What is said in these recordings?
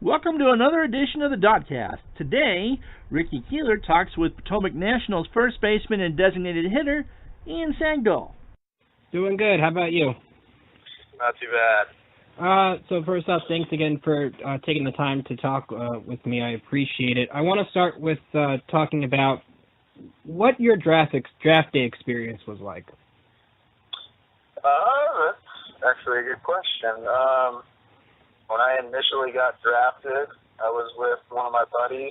Welcome to another edition of the DoDCast. Today, Ricky Keeler talks with Potomac Nationals first baseman and designated hitter, Ian Sagdal. Doing good. How about you? Not too bad. So first off, thanks again for taking the time to talk with me. I appreciate it. I want to start with talking about what your draft day experience was like. That's actually a good question. When I initially got drafted, I was with one of my buddies,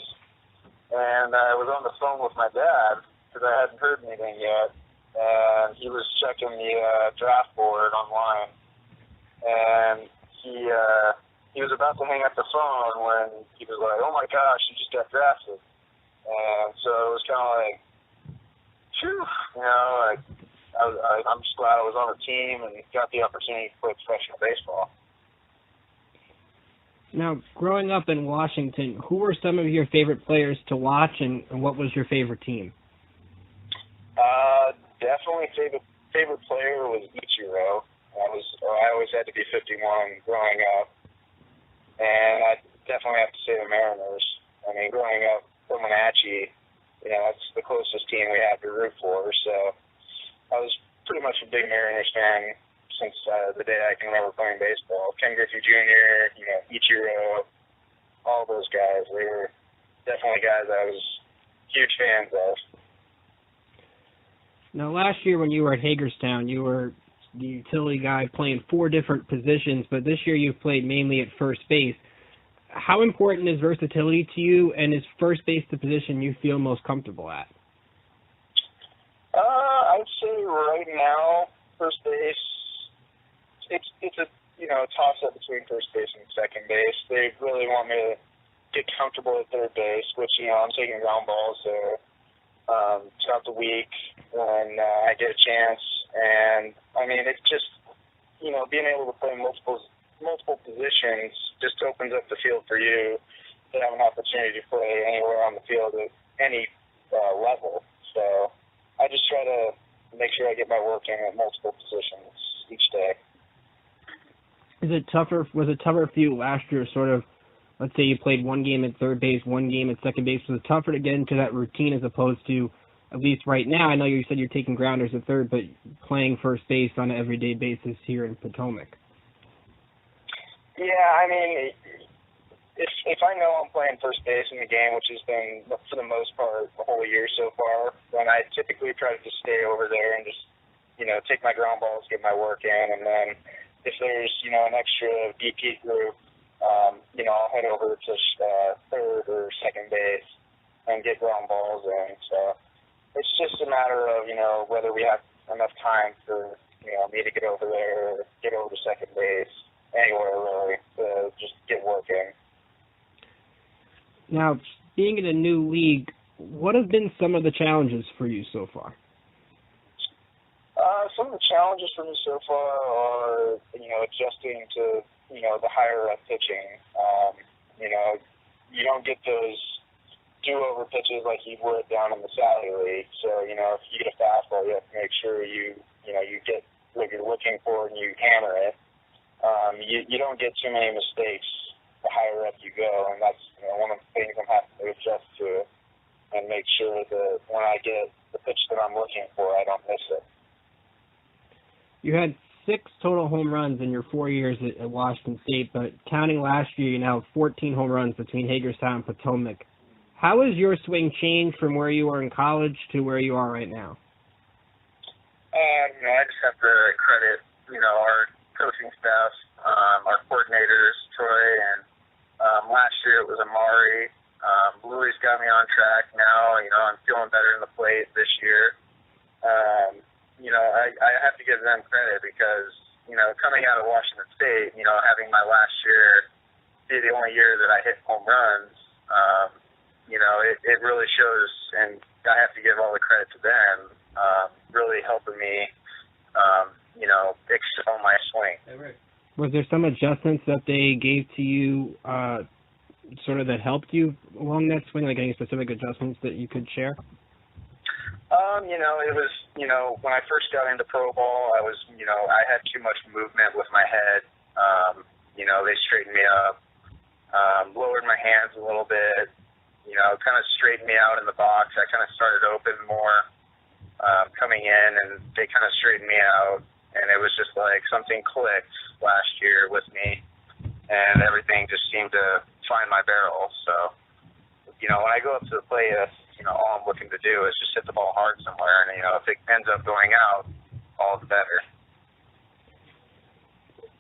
and I was on the phone with my dad because I hadn't heard anything yet, and he was checking the draft board online, and he was about to hang up the phone when he was like, "Oh my gosh, you just got drafted," and so it was kind of like, phew, like I'm just glad I was on the team and got the opportunity to play professional baseball. Now, growing up in Washington, who were some of your favorite players to watch, and what was your favorite team? Definitely favorite player was Ichiro. I always had to be 51 growing up, and I definitely have to say the Mariners. I mean, growing up, Potomac, that's the closest team we had to root for. So I was pretty much a big Mariners fan since the day I can remember playing baseball. Ken Griffey Jr., Ichiro, all those guys. They were definitely guys I was huge fans of. Now, last year when you were at Hagerstown, you were the utility guy playing 4 different positions, but this year you've played mainly at first base. How important is versatility to you, and is first base the position you feel most comfortable at? I'd say right now, first base, it's a toss-up between first base and second base. They really want me to get comfortable at third base, which, I'm taking ground balls there throughout the week when I get a chance. And, I mean, it's just, being able to play multiple positions just opens up the field for you to have an opportunity to play anywhere on the field at any level. So I just try to make sure I get my work in at multiple positions each day. Was it tougher for you last year, sort of, let's say you played one game at third base, one game at second base? Was it tougher to get into that routine as opposed to, at least right now, I know you said you're taking grounders at third, but playing first base on an everyday basis here in Potomac? Yeah, I mean, if I know I'm playing first base in the game, which has been, for the most part, the whole year so far, then I typically try to just stay over there and just, take my ground balls, get my work in, and then if there's, an extra BP group, I'll head over to third or second base and get ground balls in. So it's just a matter of, whether we have enough time for, me to get over there or get over to second base, anywhere really, to just get work in. Now, being in a new league, what have been some of the challenges for you so far? Some of the challenges for me so far are, adjusting to, the higher up pitching. You don't get those do-over pitches like you would down in the Sally League. So, if you get a fastball, you have to make sure you get what you're looking for and you hammer it. You don't get too many mistakes the higher up you go, and that's one of the things I'm having to adjust to and make sure that when I get the pitch that I'm looking for, I don't miss it. You had 6 total home runs in your 4 years at Washington State, but counting last year, you now have 14 home runs between Hagerstown and Potomac. How has your swing changed from where you were in college to where you are right now? I just have to credit, our coaching staff, our coordinators, Troy, and last year it was Amari. Louis got me on track now. I'm feeling better in the plate this year. I have to give them credit because, coming out of Washington State, having my last year be the only year that I hit home runs, it really shows, and I have to give all the credit to them, really helping me, excel my swing. Was there some adjustments that they gave to you sort of that helped you along that swing, like any specific adjustments that you could share? It was, when I first got into pro ball, I was, I had too much movement with my head. They straightened me up. lowered my hands a little bit, kind of straightened me out in the box. I kind of started open more coming in, and they kind of straightened me out. And it was just like something clicked last year with me, and everything just seemed to find my barrel. So, when I go up to the plate, all I'm looking to do is just hit the ball hard somewhere. And, if it ends up going out, all the better.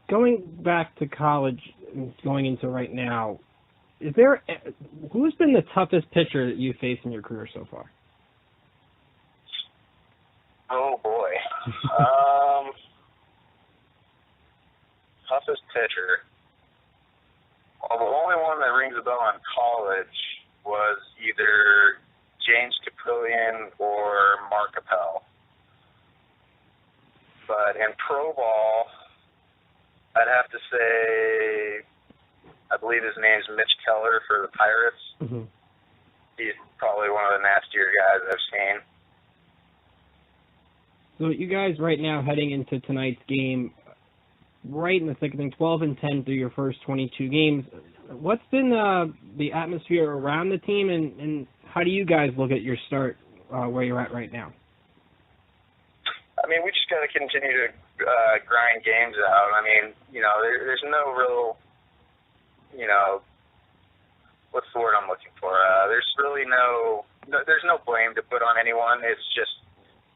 Going back to college and going into right now, who's been the toughest pitcher that you've faced in your career so far? Oh, boy. Toughest pitcher. Well, the only one that rings a bell in college was either James Caprillion or Mark Appel. But in pro ball, I'd have to say, I believe his name's Mitch Keller for the Pirates. Mm-hmm. He's probably one of the nastier guys I've seen. So you guys right now heading into tonight's game, right in the thick of things, 12-10 through your first 22 games. What's been the atmosphere around the team, and how do you guys look at your start where you're at right now? I mean, we just got to continue to grind games out. I mean, there's no real, what's the word I'm looking for? There's really there's no blame to put on anyone. It's just,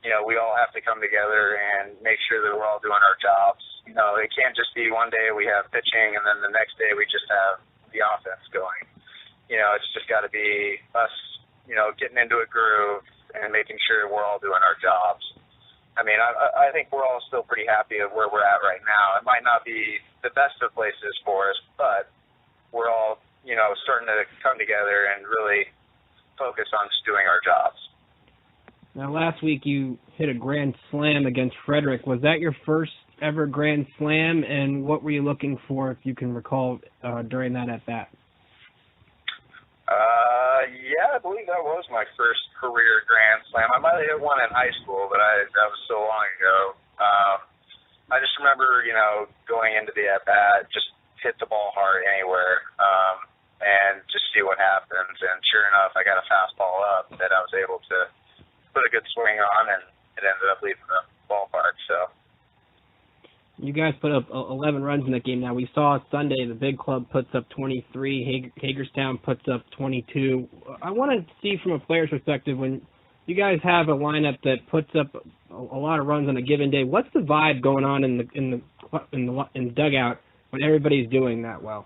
we all have to come together and make sure that we're all doing our jobs. It can't just be one day we have pitching and then the next day we just have the offense going. It's just got to be us, getting into a groove and making sure we're all doing our jobs. I mean, I think we're all still pretty happy of where we're at right now. It might not be the best of places for us, but we're all, starting to come together and really focus on just doing our jobs. Now, last week you hit a grand slam against Frederick. Was that your first ever grand slam, and what were you looking for, if you can recall, during that at-bat? Yeah, I believe that was my first career grand slam. I might have hit one in high school, but that was so long ago. I just remember, going into the at-bat, just hit the ball hard anywhere, and just see what happens. And sure enough, I got a fastball up that I was able to put a good swing on, and it ended up leaving the ballpark. So. You guys put up 11 runs in that game. Now, we saw Sunday the big club puts up 23, Hagerstown puts up 22. I want to see from a player's perspective, when you guys have a lineup that puts up a lot of runs on a given day, what's the vibe going on in the dugout when everybody's doing that well?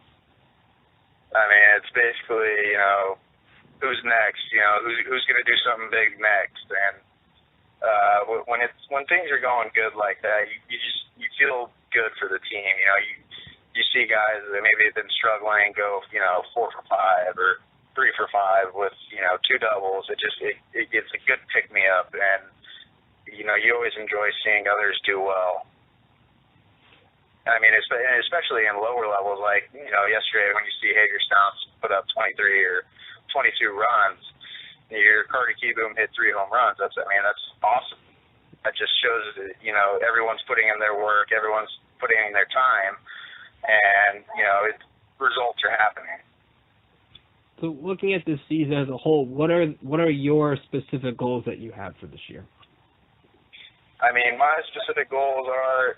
I mean, it's basically, who's next? Who's going to do something big next? And when things are going good like that, you feel good for the team. You see guys that maybe have been struggling go 4 for 5 or 3 for 5 with 2 doubles. It gets a good pick me up, and you always enjoy seeing others do well. I mean, especially in lower levels, like yesterday when you see Hagerstown put up 23 or 22 runs. Your Carter Keyboom hit 3 home runs. That's awesome. That just shows that, everyone's putting in their work, everyone's putting in their time, and, results are happening. So looking at this season as a whole, what are your specific goals that you have for this year? I mean, my specific goals are,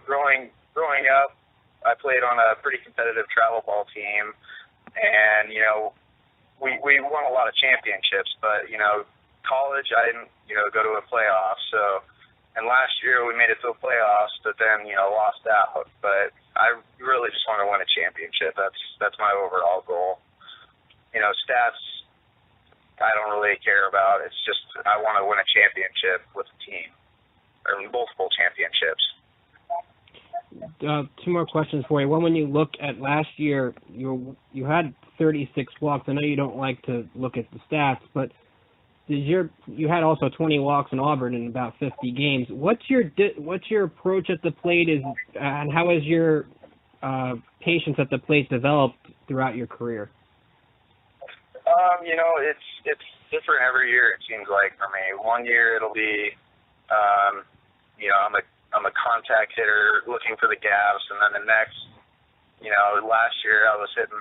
growing up, I played on a pretty competitive travel ball team, and, we won a lot of championships, but, college, I didn't, go to a playoff. So, and last year we made it to the playoffs, but then, lost out. But I really just want to win a championship. That's my overall goal. Stats, I don't really care about. It's just I want to win a championship with the team, or multiple championships. 2 more questions for you. One, when you look at last year, you had 36 walks. I know you don't like to look at the stats, but you had also 20 walks in Auburn in about 50 games. What's your approach at the plate, and how has your patience at the plate developed throughout your career? It's different every year. It seems like for me. One year it'll be, I'm a contact hitter looking for the gaps, and then the next, Last year I was hitting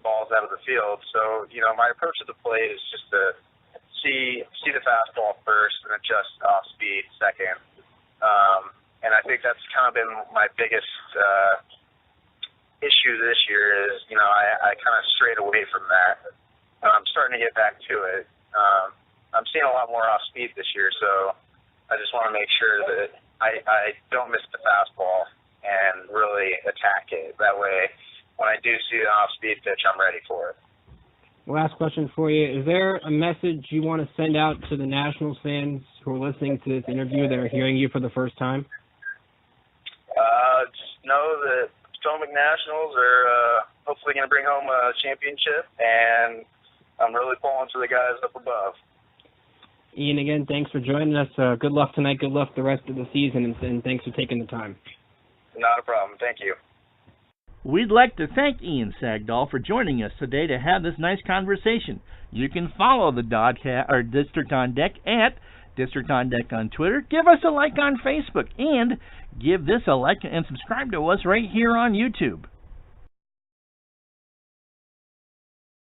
balls out of the field. So, my approach to the plate is just to see the fastball first and adjust off speed second. And I think that's kind of been my biggest issue this year is, I kind of strayed away from that. I'm starting to get back to it. I'm seeing a lot more off speed this year, so I just want to make sure that I don't miss the fastball and really attack it. That way, when I do see an off-speed pitch, I'm ready for it. Last question for you. Is there a message you want to send out to the Nationals fans who are listening to this interview that are hearing you for the first time? Just know that Potomac Nationals are hopefully going to bring home a championship, and I'm really pulling for the guys up above. Ian, again, thanks for joining us. Good luck tonight. Good luck the rest of the season, and thanks for taking the time. Not a problem. Thank you. We'd like to thank Ian Sagdal for joining us today to have this nice conversation. You can follow the DoDCast or District on Deck at District on Deck on Twitter. Give us a like on Facebook, and give this a like and subscribe to us right here on YouTube.